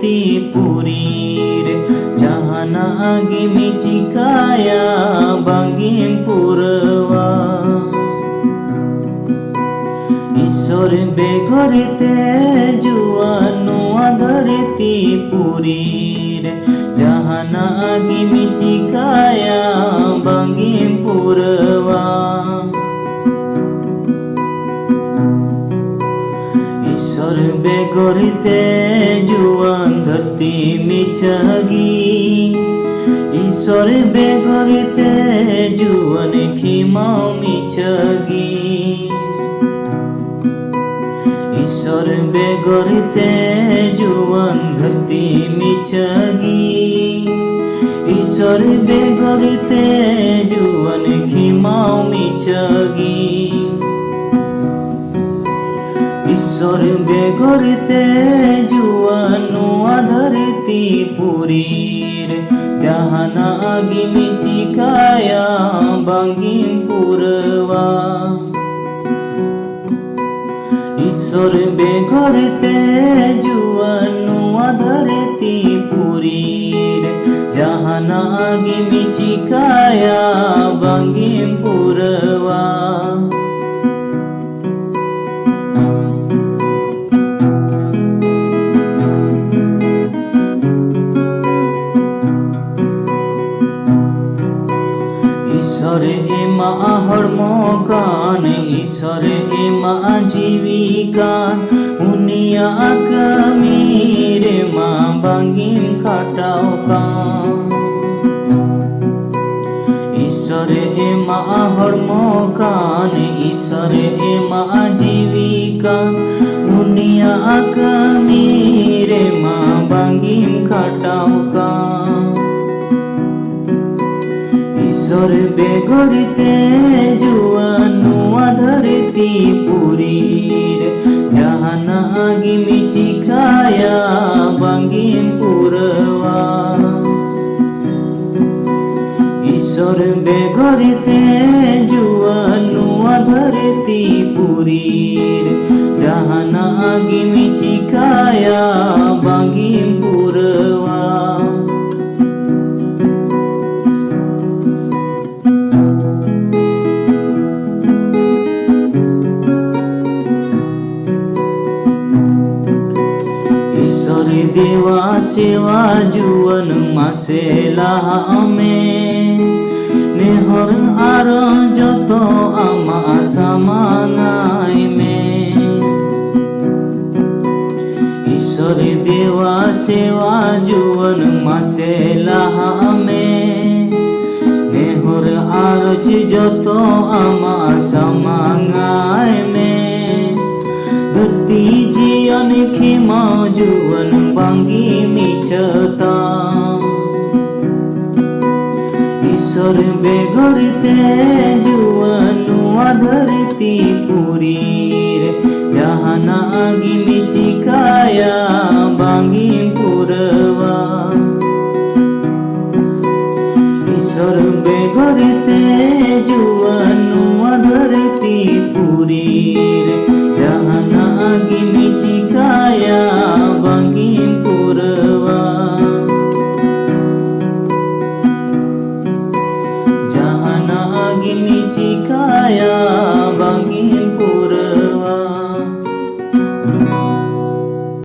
धरती पुरीर जहानागी मिचिकाया बांगिम पुरवा ईश्वर बेघरिते जुआनु धरती पुरीर जहानागी मिचिकाया बांगिम पुरवा ईश्वर बेगरिते जुआन धरती मिचगी ईश्वर बेगरिते जुआन खिमाओ मिचगी ईश्वर बेगरिते जुआन धरती मिचगी ईश्वर बेगरिते जुआन खिमाओ मिचगी ईश्वर बेगरिते जुआनु धरती पुरीर जहानागी मिचिकाया बांगिम पुरवा ईश्वर बेगरिते जुआनु धरती पुरीर जहानागी मिचिकाया बांगिम पुरवा ईश्वर एमा हरमकान ईश्वर एमा जीविकान उनिया कमीर मा बांगिम खाटाओ कान ईश्वर एमा हरमकान ईश्वर एमा जीविकान उनिया कमीर मा बांगिम खाटाओ कान ईश्वर बेगरिते जुआनु धरती पुरीर जहानागी मिचिकाया बांगिम पुरवा ईश्वर बेगरिते जुआनु धरती पुरीर जहानागी मिचिकाया बांगिम पुरवा ईश्वर देवा सेवा जुवन मासेला में नेहर आर जतो आमा सामानाय में ईश्वर देवा सेवा जुवन मासेला में नेहर आर जतो आमा सामानाय में धरती जियन खिमाओ जुवन बांगी मिचता ईश्वर बेगरिते जुआनु धरती पुरीर जहानागी मिचिकाया बांगी